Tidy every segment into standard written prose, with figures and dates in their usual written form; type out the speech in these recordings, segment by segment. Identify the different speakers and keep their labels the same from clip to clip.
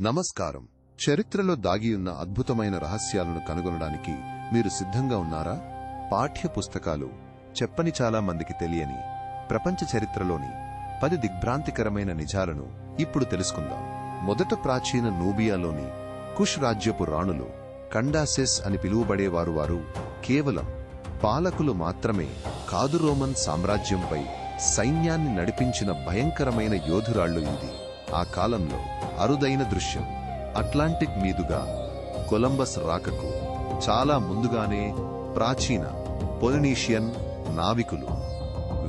Speaker 1: నమస్కారం. చరిత్రలో దాగియున్న అద్భుతమైన రహస్యాలను కనుగొనడానికి మీరు సిద్ధంగా ఉన్నారా? పాఠ్య పుస్తకాలు చెప్పని చాలా మందికి తెలియని ప్రపంచ చరిత్రలోని 10 దిగ్భ్రాంతికరమైన నిజాలను ఇప్పుడు తెలుసుకుందాం. మొదట ప్రాచీన నూబియాలోని కుష్ రాజ్యపు రాణులు కండాసెస్ అని పిలువబడేవారు. వారు కేవలం పాలకులు మాత్రమే కాదు, రోమన్ సామ్రాజ్యంపై సైన్యాన్ని నడిపించిన భయంకరమైన యోధురాళ్లు. ఇది ఆ కాలంలో అరుదైన దృశ్యం. అట్లాంటిక్ మీదుగా కొలంబస్ రాకకు చాలా ముందుగానే ప్రాచీన పొలినీషియన్ నావికులు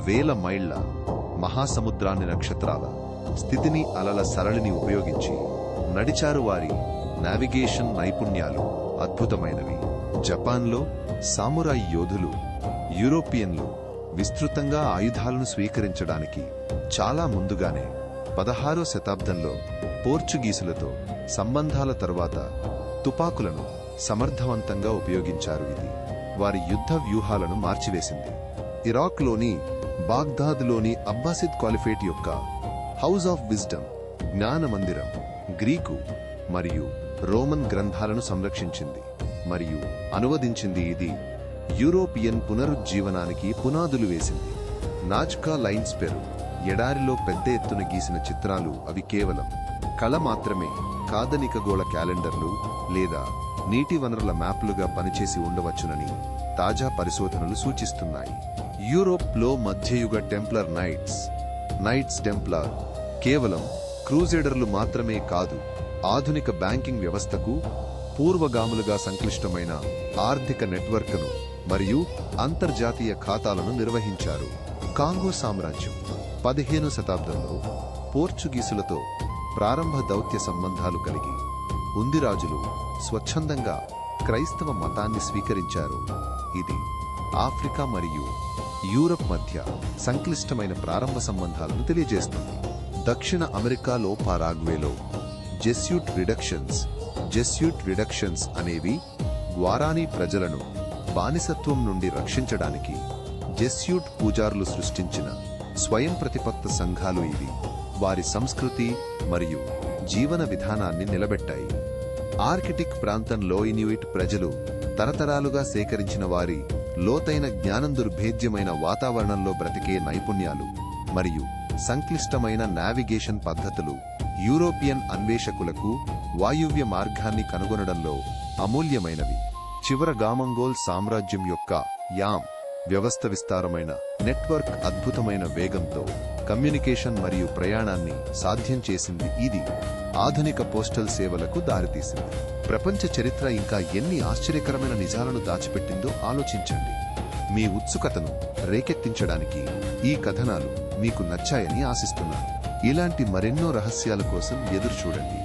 Speaker 1: వేల మైళ్ల మహాసముద్రాన్ని నక్షత్రాల స్థితిని అలల సరళిని ఉపయోగించి నడిచారు. వారి నావిగేషన్ నైపుణ్యాలు అద్భుతమైనవి. జపాన్లో సామురాయి యోధులు యూరోపియన్లు విస్తృతంగా ఆయుధాలను స్వీకరించడానికి చాలా ముందుగానే 16వ శతాబ్దంలో పోర్చుగీసులతో సంబంధాల తరువాత తుపాకులను సమర్థవంతంగా ఉపయోగించారు. ఇది వారి యుద్ధ వ్యూహాలను మార్చివేసింది. ఇరాక్లోని బాగ్దాద్లోని అబ్బాసిద్ కాలిఫేట్ యొక్క హౌస్ ఆఫ్ విజ్డమ్ జ్ఞాన మందిరం గ్రీకు మరియు రోమన్ గ్రంథాలను సంరక్షించింది మరియు అనువదించింది. ఇది యూరోపియన్ పునరుజ్జీవనానికి పునాదులు వేసింది. నాజ్కా లైన్స్ పెరు ఎడారిలో పెద్ద ఎత్తున గీసిన చిత్రాలు అవి కేవలం కళ మాత్రమే కాదని ఖగోళ క్యాలెండర్లు లేదా నీటి వనరుల మ్యాప్లుగా పనిచేసి ఉండవచ్చునని తాజా పరిశోధనలు సూచిస్తున్నాయి. యూరోప్లో మధ్యయుగ టెంప్లర్ నైట్స్ టెంప్లర్ కేవలం క్రూజేడర్లు మాత్రమే కాదు, ఆధునిక బ్యాంకింగ్ వ్యవస్థకు పూర్వగాములుగా సంక్లిష్టమైన ఆర్థిక నెట్వర్క్ను మరియు అంతర్జాతీయ ఖాతాలను నిర్వహించారు. కాంగో సామ్రాజ్యం 15వ శతాబ్దంలో పోర్చుగీసులతో ప్రారంభ దౌత్య సంబంధాలు కలిగి ఉందిరాజులు స్వచ్ఛందంగా క్రైస్తవ మతాన్ని స్వీకరించారు. ఇది ఆఫ్రికా మరియు యూరప్ మధ్య సంక్లిష్టమైన ప్రారంభ సంబంధాలను తెలియజేస్తుంది. దక్షిణ అమెరికాలో పారాగ్వేలో జెస్యూట్ రిడక్షన్స్ అనేవి గ్వారానీ ప్రజలను బానిసత్వం నుండి రక్షించడానికి జెస్యూట్ పూజారులు సృష్టించిన స్వయం ప్రతిపత్త సంఘాలు. ఇవి వారి సంస్కృతి మరియు జీవన విధానాన్ని నిలబెట్టాయి. ఆర్కిటిక్ ప్రాంతంలో ఇన్యుయిట్ ప్రజలు తరతరాలుగా సేకరించిన వారి లోతైన జ్ఞానం దుర్భేద్యమైన వాతావరణంలో బ్రతికే నైపుణ్యాలు మరియు సంక్లిష్టమైన నావిగేషన్ పద్ధతులు యూరోపియన్ అన్వేషకులకు వాయువ్య మార్గాన్ని కనుగొనడంలో అమూల్యమైనవి. చివరగా మంగోల్ సామ్రాజ్యం యొక్క యామ్ వ్యవస్థ విస్తారమైన నెట్వర్క్ అద్భుతమైన వేగంతో కమ్యూనికేషన్ మరియు ప్రయాణాన్ని సాధ్యం చేసింది. ఇది ఆధునిక పోస్టల్ సేవలకు దారితీసింది. ప్రపంచ చరిత్ర ఇంకా ఎన్ని ఆశ్చర్యకరమైన నిజాలను దాచిపెట్టిందో ఆలోచించండి. మీ ఉత్సుకతను రేకెత్తించడానికి ఈ కథనాలు మీకు నచ్చాయని ఆశిస్తున్నాను. ఇలాంటి మరెన్నో రహస్యాల కోసం ఎదురుచూడండి.